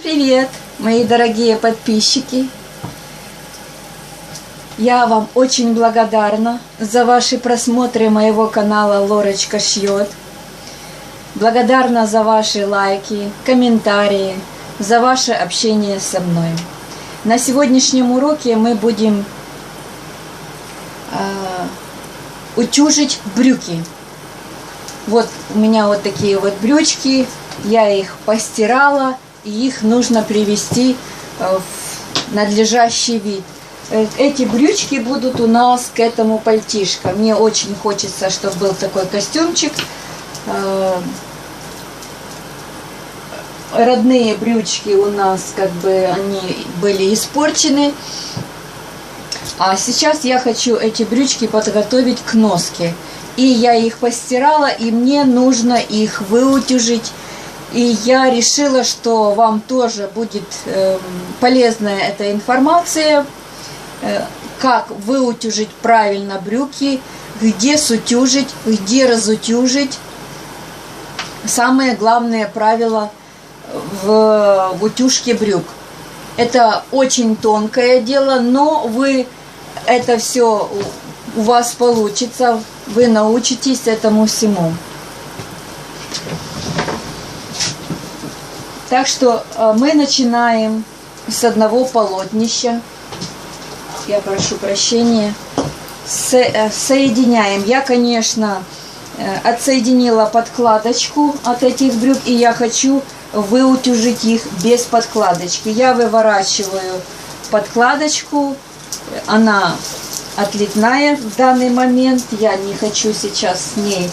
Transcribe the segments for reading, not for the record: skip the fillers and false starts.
Привет, мои дорогие подписчики! Я вам очень благодарна за ваши просмотры моего канала Лорочка шьет. Благодарна за ваши лайки, комментарии, за ваше общение со мной. На сегодняшнем уроке мы будем утюжить брюки. Вот у меня вот такие вот брючки, я их постирала, и их нужно привести в надлежащий вид. Эти брючки будут у нас к этому пальтишко. Мне очень хочется, чтобы был такой костюмчик. Родные брючки у нас как бы они были испорчены. А сейчас я хочу эти брючки подготовить к носке. И я их постирала, и мне нужно их выутюжить. И я решила, что вам тоже будет полезная эта информация, как выутюжить правильно брюки, где сутюжить, где разутюжить. Самые главные правила в утюжке брюк. Это очень тонкое дело, но это все у вас получится, вы научитесь этому всему. Так что мы начинаем с одного полотнища. Я прошу прощения. Соединяем. Я, конечно, отсоединила подкладочку от этих брюк, и я хочу выутюжить их без подкладочки. Я выворачиваю подкладочку. Она отлитная в данный момент. Я не хочу сейчас с ней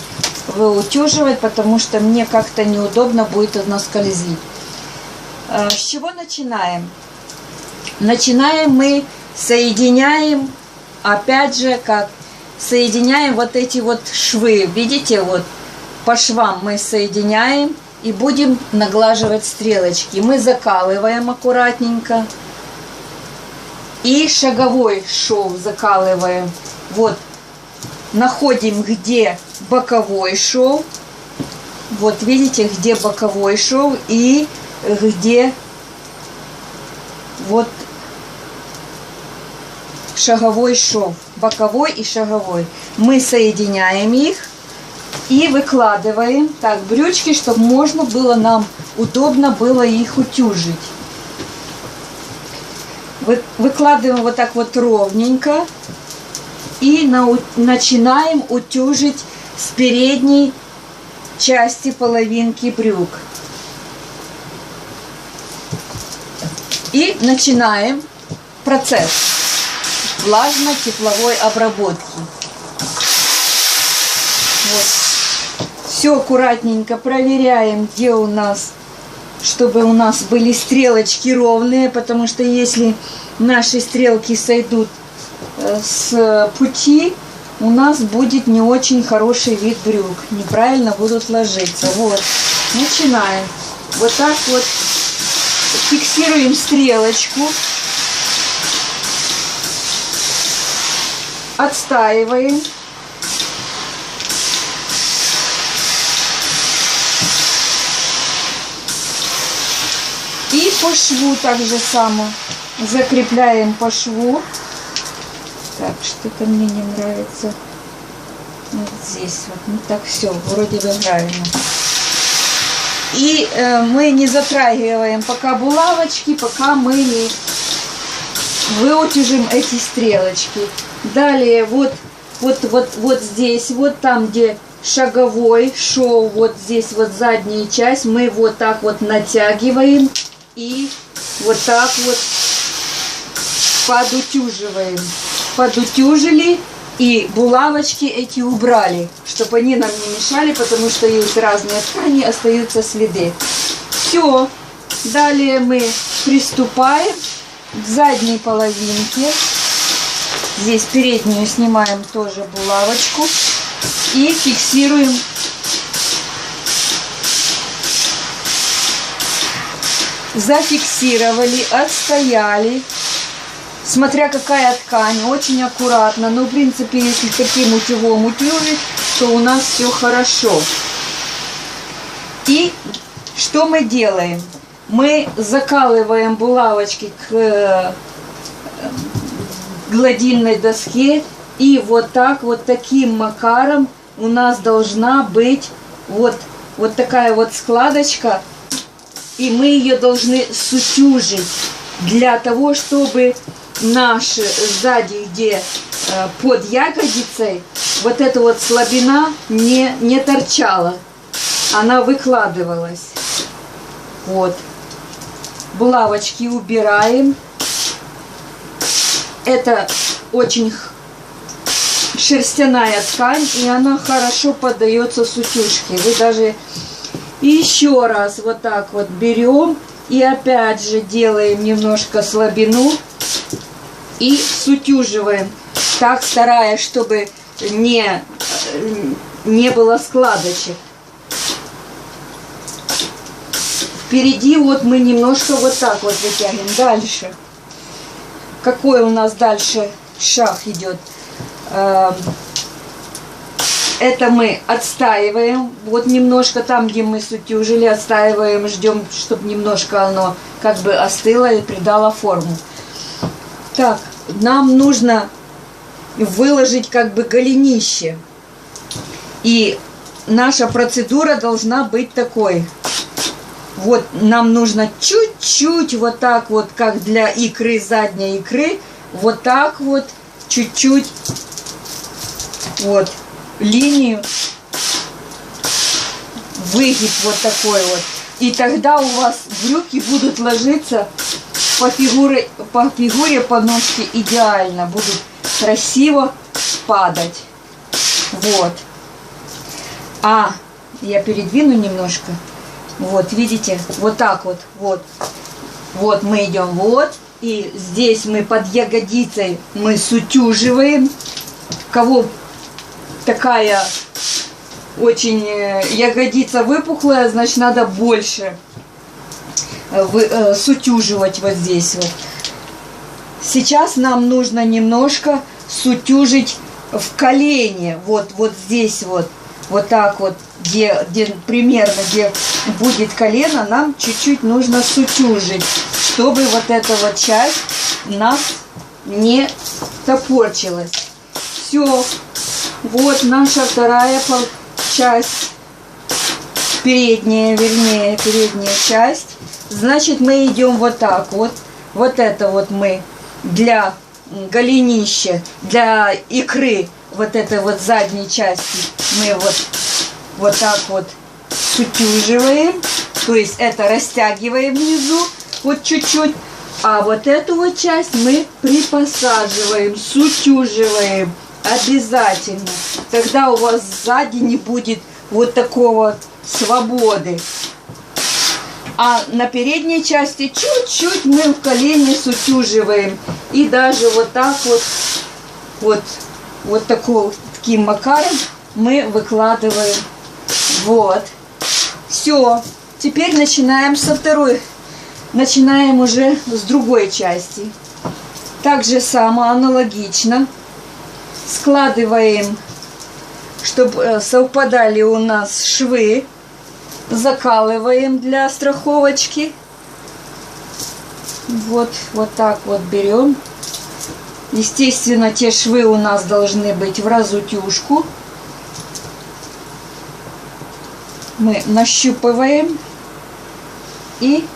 выутюживать, потому что мне как-то неудобно будет она скользить. С чего начинаем? Начинаем мы, соединяем, опять же, как соединяем вот эти вот швы. Видите, вот по швам мы соединяем и будем наглаживать стрелочки. Мы закалываем аккуратненько. И шаговой шов закалываем. Вот, находим, где боковой шов. Вот, видите, где боковой шов и где вот шаговой шов, боковой и шаговой. Мы соединяем их и выкладываем так брючки, чтобы можно было нам удобно было их утюжить. Выкладываем вот так вот ровненько и начинаем утюжить с передней части половинки брюк. И начинаем процесс влажно-тепловой обработки. Вот. Все аккуратненько проверяем, где у нас, чтобы у нас были стрелочки ровные, потому что если наши стрелки сойдут с пути, у нас будет не очень хороший вид брюк, неправильно будут ложиться. Вот, начинаем. Вот так вот. Фиксируем стрелочку, отстаиваем, и по шву так же само закрепляем по шву. Так, что-то мне не нравится. Вот здесь вот, ну так все, вроде бы правильно. И мы не затрагиваем пока булавочки, пока мы не выутюжим эти стрелочки. Далее вот здесь, вот там, где шаговой шов, вот здесь вот задняя часть, мы вот так вот натягиваем и вот так вот подутюживаем. Подутюжили. И булавочки эти убрали, чтобы они нам не мешали, потому что есть разные ткани, остаются следы. Все. Далее мы приступаем к задней половинке. Здесь переднюю снимаем тоже булавочку и фиксируем. Зафиксировали, отстояли. Смотря какая ткань, очень аккуратно. Но в принципе, если таким утюгом утюжить, то у нас все хорошо. И что мы делаем? мы закалываем булавочки к гладильной доске. И вот так, вот таким макаром у нас должна быть вот такая вот складочка. И мы ее должны сутюжить для того, чтобы наши сзади, где под ягодицей, вот эта вот слабина не торчала. Она выкладывалась. Вот. Булавочки убираем. Это очень шерстяная ткань, и она хорошо поддается сутюжке. Вы даже еще раз вот так вот берем и опять же делаем немножко слабину и сутюживаем, так стараясь, чтобы не было складочек. Впереди вот мы немножко вот так вот вытягиваем. Дальше. Какой у нас дальше шаг идет? Это мы отстаиваем. Вот немножко там, где мы сутюжили, отстаиваем, ждем, чтобы немножко оно как бы остыло и придало форму. Так, нам нужно выложить как бы голенище. И наша процедура должна быть такой. Вот нам нужно чуть-чуть вот так вот, как для икры, задней икры, вот так вот, чуть-чуть, вот, линию, выгиб вот такой вот. И тогда у вас брюки будут ложиться по фигуре, по ножке идеально, будут красиво падать. Вот. А, я передвину немножко. Вот, видите, вот так вот, вот. Вот мы идем, вот. И здесь мы под ягодицей мы сутюживаем. Кого такая очень ягодица выпуклая, значит, надо больше сутюживать вот здесь вот. Сейчас нам нужно немножко сутюжить в колене. Вот здесь вот. Вот так вот, где примерно, где будет колено, нам чуть-чуть нужно сутюжить, чтобы вот эта вот часть у нас не топорчилась. Все. Вот наша вторая часть. Передняя, вернее, передняя часть. Значит, мы идем вот так вот. Вот это вот мы для голенища, для икры, вот этой вот задней части мы вот так вот сутюживаем. То есть это растягиваем внизу вот чуть-чуть. А вот эту вот часть мы припосаживаем, сутюживаем обязательно. Тогда у вас сзади не будет вот такого свободы. А на передней части чуть-чуть мы в колене сутюживаем. И даже вот так вот таким макаром мы выкладываем. Вот. Все. Теперь начинаем со второй. Начинаем уже с другой части. Так же само, аналогично. Складываем, чтобы совпадали у нас швы. Закалываем для страховочки. Вот так вот берем. Естественно, те швы у нас должны быть в разутюжку. Мы нащупываем. И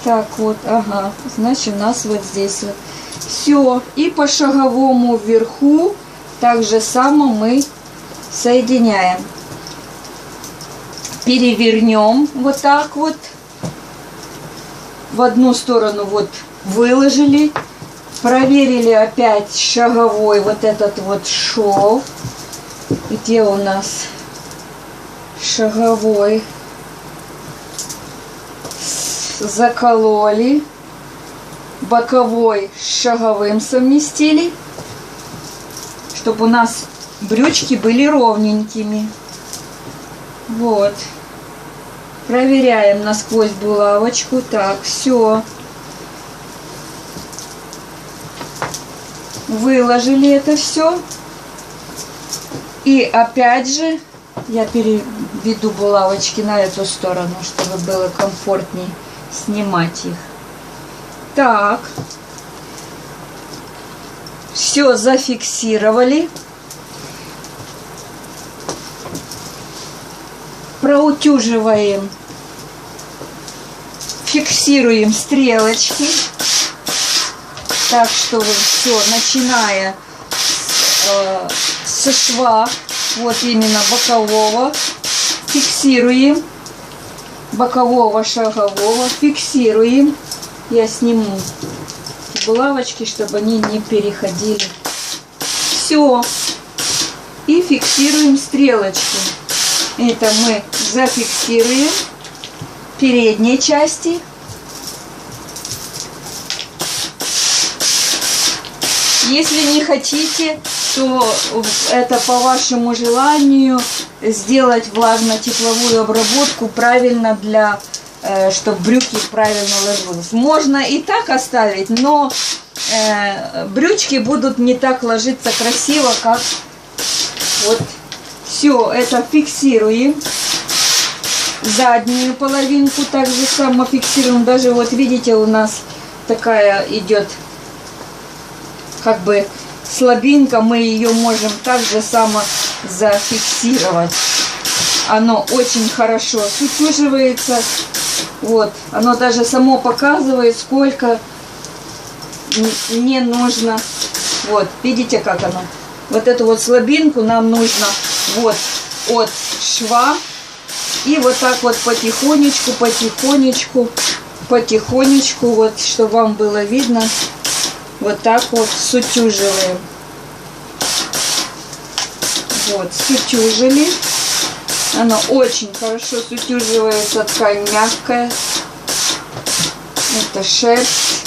так вот, ага, значит, у нас вот здесь вот. Все. И по шаговому вверху так же само мы соединяем. Перевернем вот так вот. В одну сторону вот выложили. Проверили опять шаговой вот этот вот шов. Где у нас шаговой? Закололи. Боковой с шаговым совместили. Чтобы у нас брючки были ровненькими. Вот. Проверяем насквозь булавочку. Так, все. Выложили это все. И опять же, я переведу булавочки на эту сторону, чтобы было комфортней снимать их. Так. Все зафиксировали. Проутюживаем. Фиксируем стрелочки. Так что все, начиная со шва, вот именно бокового, фиксируем. Бокового, шагового, фиксируем. Я сниму булавочки, чтобы они не переходили. Все. И фиксируем стрелочки. Это мы зафиксируем в передней части. Если не хотите, то это по вашему желанию сделать влажно-тепловую обработку правильно, для чтобы брюки правильно ложились. Можно и так оставить, но брючки будут не так ложиться красиво, как вот. Все это фиксируем. Заднюю половинку также само фиксируем. Даже вот видите, у нас такая идет как бы слабинка. Мы ее можем также само зафиксировать. Оно очень хорошо сутюживается. Вот. Оно даже само показывает, сколько не нужно. Вот. Видите, как оно? Вот эту вот слабинку нам нужно вот от шва. И вот так вот потихонечку, потихонечку, потихонечку, вот, чтобы вам было видно, вот так вот сутюживаем. Вот, сутюжили. Оно очень хорошо сутюживается, ткань мягкая. Это шерсть.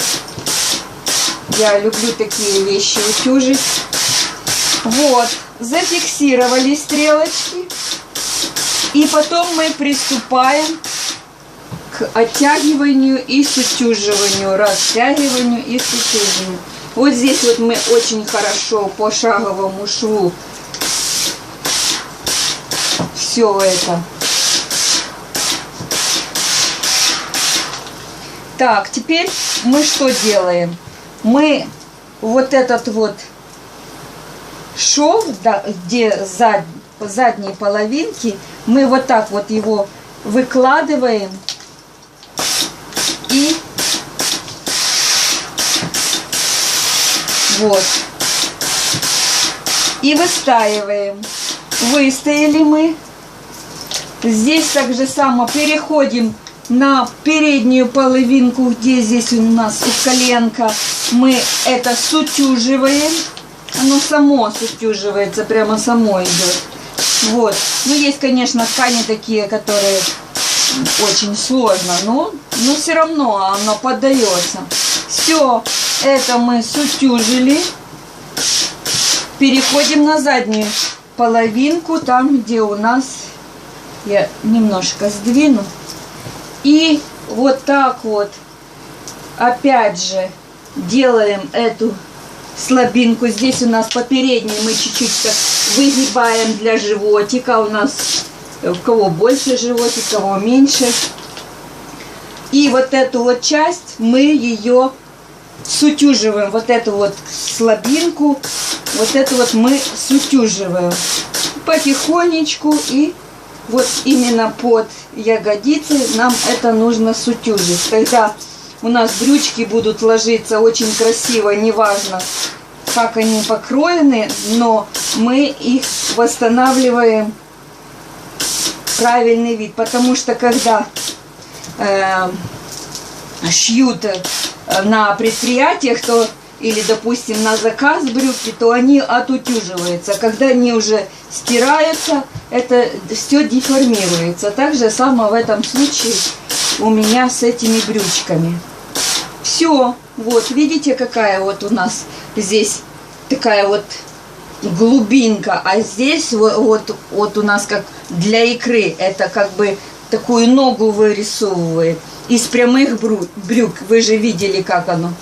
Я люблю такие вещи утюжить. Вот, зафиксировали стрелочки. И потом мы приступаем к оттягиванию и сутюживанию, растягиванию и сутюживанию. Вот здесь вот мы очень хорошо по шаговому шву все это. Так, теперь мы что делаем? Мы вот этот вот шов, да, где задней половинки, мы вот так вот его выкладываем и вот и выстаиваем. Выстояли мы. Здесь так же само переходим на переднюю половинку, где здесь у нас коленка. Мы это сутюживаем. Оно само сутюживается, прямо само идет. Вот. Ну, есть, конечно, ткани такие, которые очень сложно, но все равно оно поддается. Все это мы сутюжили. Переходим на заднюю половинку, там, где у нас, я немножко сдвину. И вот так вот, опять же, делаем эту слабинку. Здесь у нас по передней мы чуть-чуть так выгибаем для животика. У нас у кого больше животик, у кого меньше. И вот эту вот часть мы ее сутюживаем. Вот эту вот слабинку, вот эту вот мы сутюживаем потихонечку. И вот именно под ягодицы нам это нужно сутюжить. Тогда у нас брючки будут ложиться очень красиво, неважно, как они покроены, но мы их восстанавливаем правильный вид. Потому что когда шьют на предприятиях, то или, допустим, на заказ брюки, то они отутюживаются. Когда они уже стираются, это все деформируется. Так же само в этом случае у меня с этими брючками. Все, вот, видите, какая вот у нас здесь такая вот глубинка, а здесь вот у нас как для икры, это как бы такую ногу вырисовывает из прямых брюк. Вы же видели, как оно.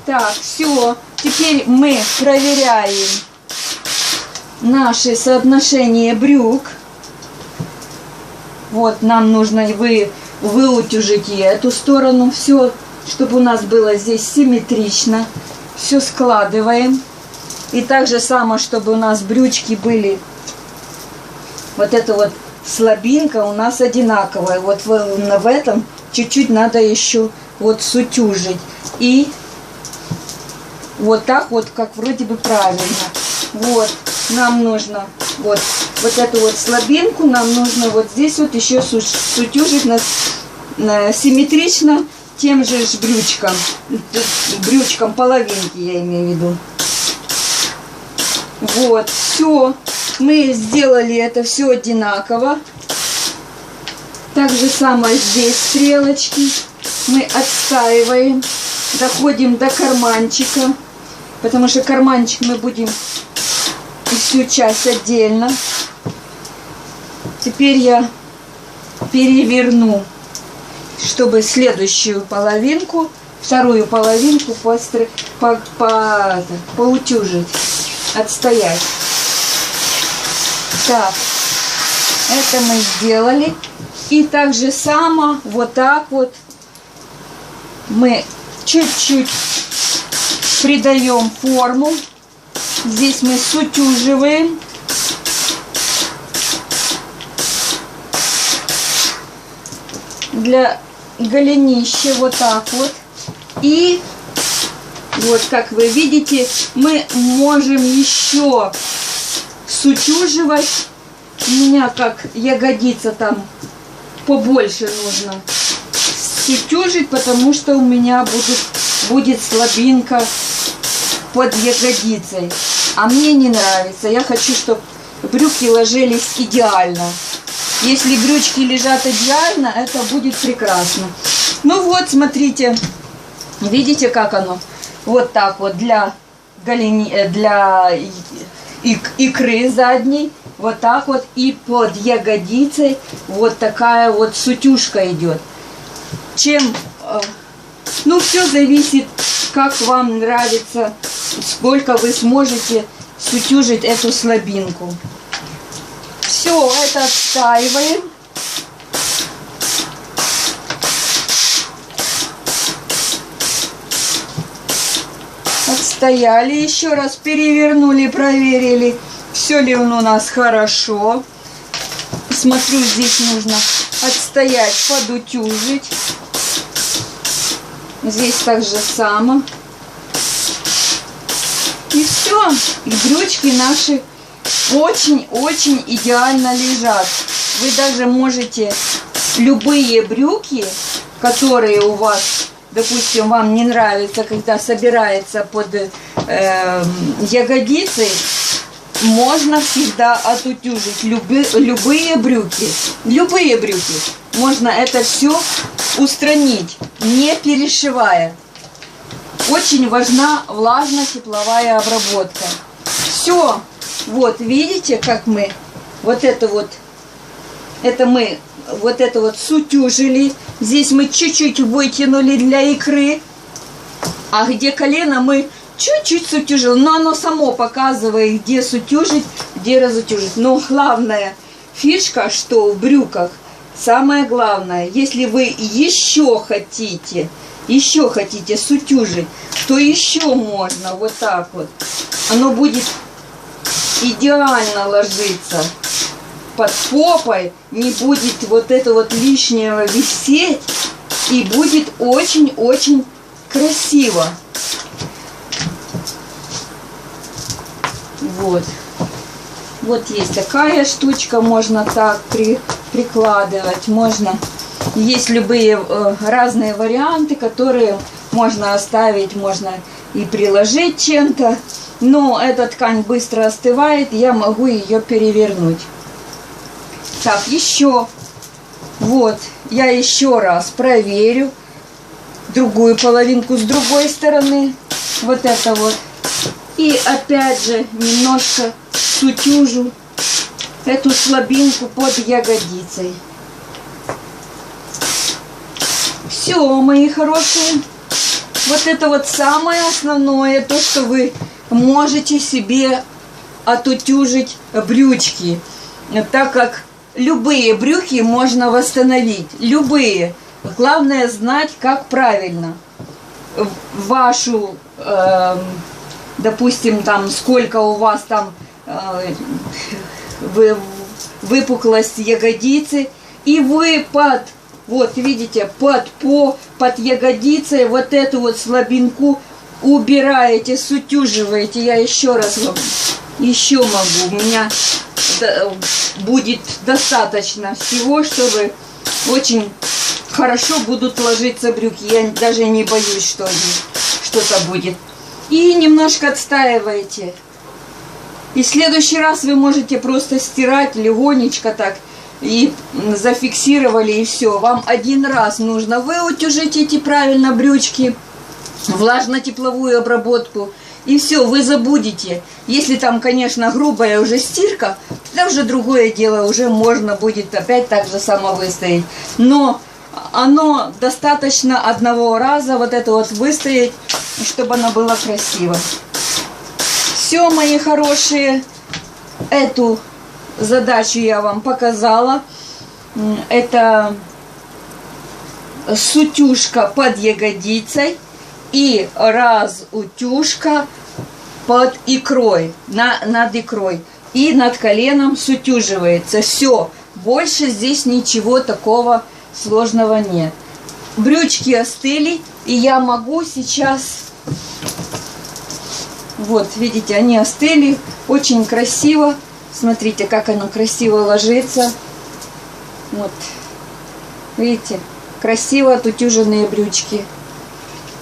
Так, все, теперь мы проверяем наше соотношение брюк. Вот, нам нужно, вы выутюжить и эту сторону. Все, чтобы у нас было здесь симметрично. Все складываем. И так же само, чтобы у нас брючки были, вот эта вот слабинка у нас одинаковая. Вот в этом чуть-чуть надо еще вот сутюжить. И вот так вот, как вроде бы правильно. Вот, нам нужно вот эту вот слабинку, нам нужно вот здесь вот еще сутюжить симметрично тем же брючкам половинки, я имею в виду. Вот, все, мы сделали это все одинаково. Так же самое здесь стрелочки мы отстаиваем, доходим до карманчика, потому что карманчик мы будем всю часть отдельно. Теперь я переверну, чтобы следующую половинку, вторую половинку поутюжить, отстоять. Так, это мы сделали. И так же само, вот так вот, мы чуть-чуть придаем форму. Здесь мы сутюживаем. Для голенища вот так вот. И вот, как вы видите, мы можем еще сутюживать. У меня как ягодица там побольше нужно сутюжить, потому что у меня будет слабинка под ягодицей. А мне не нравится. Я хочу, чтобы брюки ложились идеально. Если брючки лежат идеально, это будет прекрасно. Ну вот, смотрите. Видите, как оно? Вот так вот для икры задней. Вот так вот. И под ягодицей вот такая вот сутюжка идет. Ну, все зависит, как вам нравится, сколько вы сможете сутюжить эту слабинку. Все это отстаиваем. Отстояли, еще раз перевернули, проверили, все ли у нас хорошо. Смотрю, здесь нужно отстоять, подутюжить. Здесь так же само. И все. И брючки наши очень-очень идеально лежат. Вы даже можете любые брюки, которые у вас, допустим, вам не нравится, когда собирается под ягодицей, можно всегда отутюжить любые брюки. Любые брюки. Можно это все устранить, не перешивая. Очень важна влажно-тепловая обработка. Все. Вот, видите, как мы это мы сутюжили. Здесь мы чуть-чуть вытянули для икры. А где колено мы чуть-чуть сутюжили. Но оно само показывает, где сутюжить, где разутюжить. Но главная фишка, что в брюках, самое главное, если вы еще хотите сутюжить, то еще можно вот так вот. Оно будет идеально ложиться под попой, не будет вот это вот лишнего висеть, и будет очень-очень красиво. Вот. Вот есть такая штучка, можно так прикладывать, можно. Есть любые разные варианты, которые можно оставить, можно и приложить чем-то. Но эта ткань быстро остывает, я могу ее перевернуть. Так, еще. Вот, я еще раз проверю другую половинку с другой стороны. Вот это вот. И опять же немножко сутюжу эту слабинку под ягодицей. Все, мои хорошие. Вот это вот самое основное, то, что вы можете себе отутюжить брючки. Так как любые брюки можно восстановить. Любые. Главное знать, как правильно. Вашу, допустим, там, сколько у вас там выпуклость ягодицы. И вы вот видите, под ягодицей вот эту вот слабинку убираете, сутюживаете. Я еще раз еще могу. У меня будет достаточно всего, чтобы очень хорошо будут ложиться брюки. Я даже не боюсь, что что-то будет. И немножко отстаиваете. И в следующий раз вы можете просто стирать легонечко так. И зафиксировали, и все. Вам один раз нужно выутюжить эти правильно брючки, влажно-тепловую обработку. И все, вы забудете. Если там, конечно, грубая уже стирка, тогда уже другое дело, уже можно будет опять так же само выстоять. Но оно достаточно одного раза вот это вот выстоять, чтобы оно было красиво. Все, мои хорошие, эту задачу я вам показала. Это сутюжка под ягодицей и разутюжка под икрой, над икрой. И над коленом сутюживается. Все. Больше здесь ничего такого сложного нет. Брючки остыли, и я могу сейчас... Вот, видите, они остыли. Очень красиво. Смотрите, как оно красиво ложится. Вот. Видите, красиво отутюженные брючки.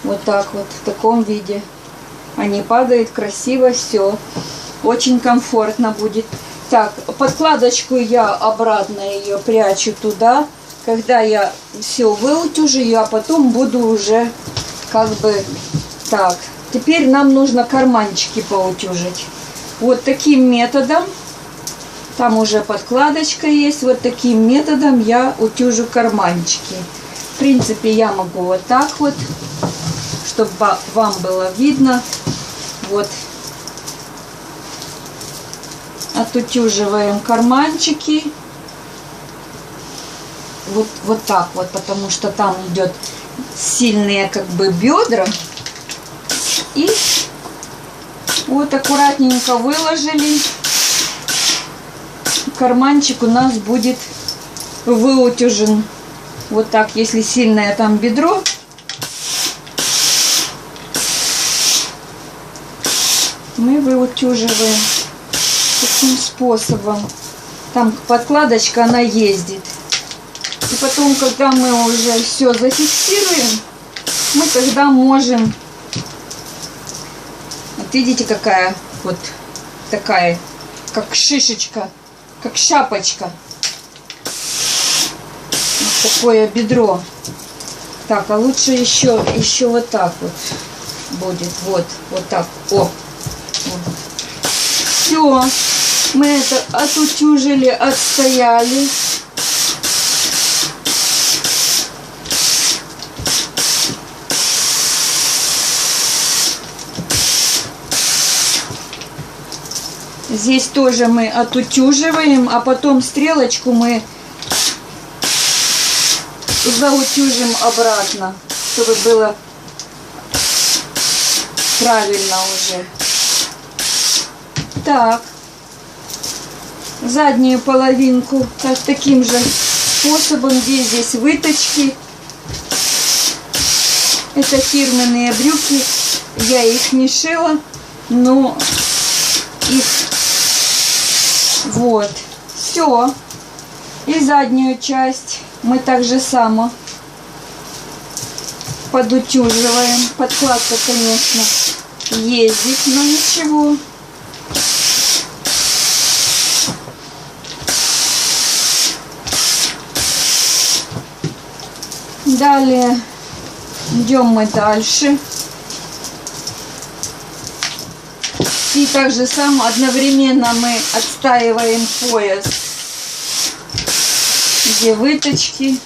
Вот так вот, в таком виде. Они падают красиво, все. Очень комфортно будет. Так, подкладочку я обратно ее прячу туда. Когда я все выутюжу, я потом буду уже как бы так. Теперь нам нужно карманчики поутюжить. Вот таким методом. Там уже подкладочка есть. Вот таким методом я утюжу карманчики. В принципе, я могу вот так вот, чтобы вам было видно. Вот. Отутюживаем карманчики. Вот так вот, потому что там идет сильные как бы бедра. И вот аккуратненько выложили. Карманчик у нас будет выутюжен. Вот так, если сильное там бедро. Мы выутюживаем таким способом. Там подкладочка, она ездит. И потом, когда мы уже все зафиксируем, мы тогда можем... Вот видите, какая вот такая, как шишечка, как шапочка. Вот такое бедро. Так, а лучше еще вот так вот будет. Вот так. О! Вот. Все. Мы это отутюжили, отстояли. Здесь тоже мы отутюживаем, а потом стрелочку мы заутюжим обратно, чтобы было правильно уже. Так, заднюю половинку таким же способом, где здесь выточки. Это фирменные брюки, я их не шила, но их вот, все. И заднюю часть мы так же само подутюживаем. Подкладка, конечно, ездит, но ничего. Далее идем мы дальше. И так же само одновременно мы отстаиваем пояс, где выточки.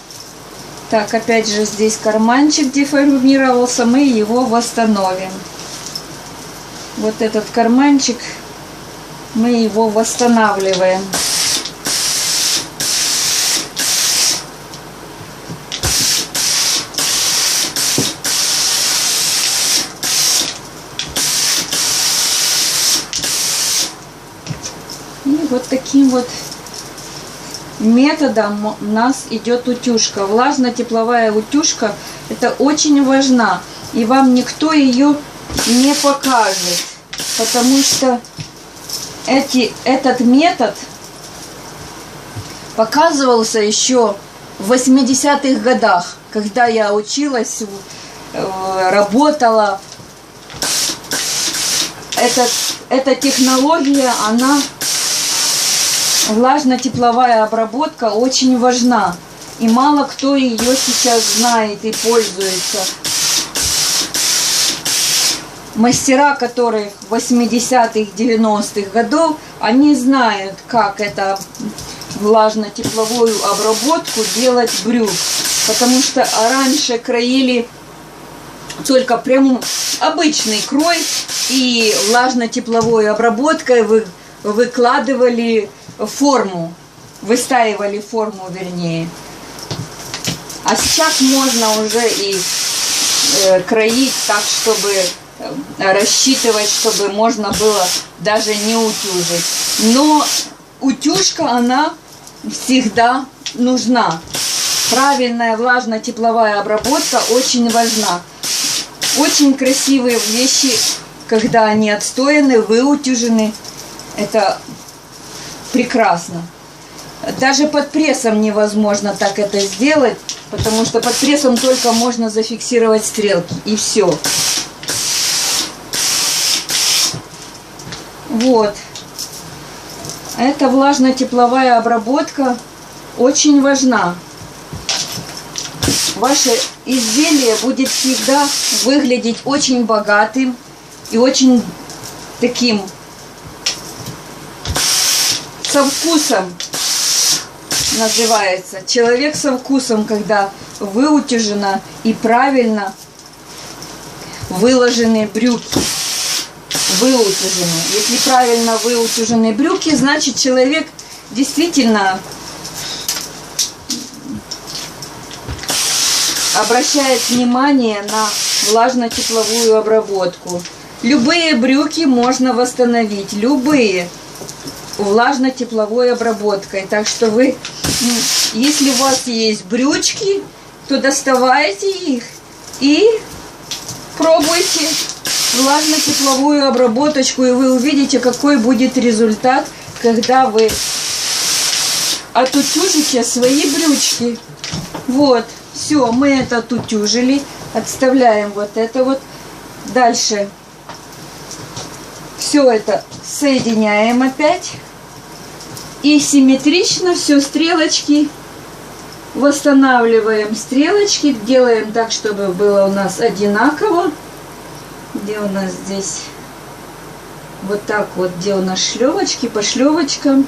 Так, опять же здесь карманчик деформировался, мы его восстановим. Вот этот карманчик, мы его восстанавливаем. вот таким вот методом у нас идет утюжка. Влажно-тепловая утюжка, это очень важно. И вам никто ее не покажет. Потому что этот метод показывался еще в 80-х годах, когда я училась, работала. Эта технология, она, влажно-тепловая обработка, очень важна. И мало кто ее сейчас знает и пользуется. Мастера, которые 80-х, 90-х годов, они знают, как это влажно-тепловую обработку делать брюк. Потому что раньше краили только прям обычный крой и влажно-тепловой обработкой выкладывали форму, выстаивали форму, вернее. А сейчас можно уже и кроить так, чтобы рассчитывать, чтобы можно было даже не утюжить. Но утюжка, она всегда нужна. Правильная влажно-тепловая обработка очень важна. Очень красивые вещи, когда они отстояны, выутюжены. Это прекрасно. Даже под прессом невозможно так это сделать, потому что под прессом только можно зафиксировать стрелки, и все. Вот. Эта влажно-тепловая обработка очень важна. Ваше изделие будет всегда выглядеть очень богатым и очень таким со вкусом, называется. Человек со вкусом, когда выутюжено и правильно выложены брюки. Выутюжены. Если правильно выутюжены брюки, значит человек действительно обращает внимание на влажно-тепловую обработку. Любые брюки можно восстановить, любые, влажно-тепловой обработкой. Так что вы, если у вас есть брючки, то доставайте их и пробуйте влажно-тепловую обработочку, и вы увидите, какой будет результат, когда вы отутюжите свои брючки. Вот. Все, мы это отутюжили, отставляем вот это вот. Дальше все это соединяем опять. И симметрично все стрелочки восстанавливаем. Стрелочки делаем так, чтобы было у нас одинаково. Где у нас здесь? Вот так вот, где у нас шлевочки, по шлевочкам.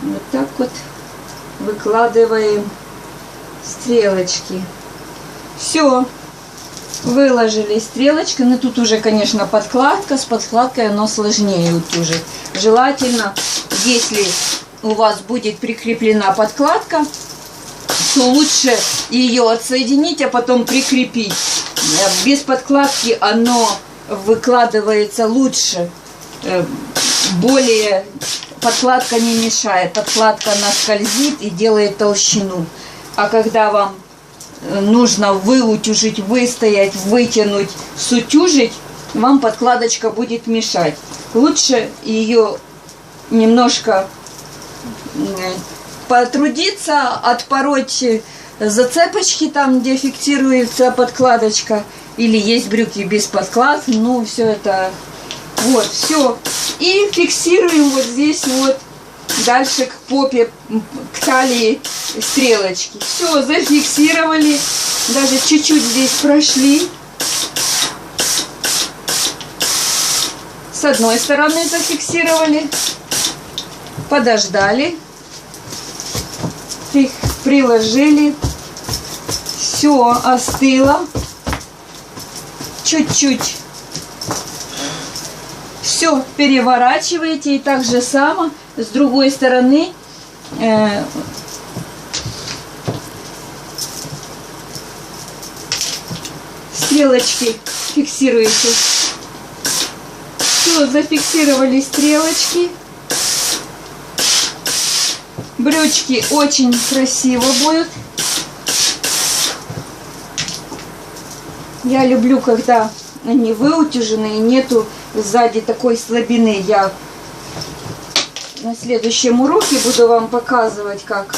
Вот так вот выкладываем стрелочки. Все, выложили стрелочки. Но тут уже, конечно, подкладка. С подкладкой оно сложнее утюжить. Желательно, если у вас будет прикреплена подкладка, то лучше ее отсоединить, а потом прикрепить. Без подкладки оно выкладывается лучше. Более подкладка не мешает. Подкладка она скользит и делает толщину. А когда вам нужно выутюжить, выстоять, вытянуть, сутюжить, вам подкладочка будет мешать. Лучше ее немножко потрудиться, отпороть зацепочки там, где фиксируется подкладочка. Или есть брюки без подклад. Ну, все это. Вот, все. И фиксируем вот здесь вот. Дальше к попе, к талии стрелочки. Все, зафиксировали. Даже чуть-чуть здесь прошли. С одной стороны зафиксировали. Подождали. Приложили. Все, остыло. Чуть-чуть. Все, переворачиваете. И так же само с другой стороны стрелочки фиксируете. Все, зафиксировали стрелочки. Брючки очень красиво будут. Я люблю, когда они выутюжены и нету сзади такой слабины. Я на следующем уроке буду вам показывать, как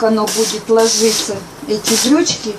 оно будет ложиться, эти брючки.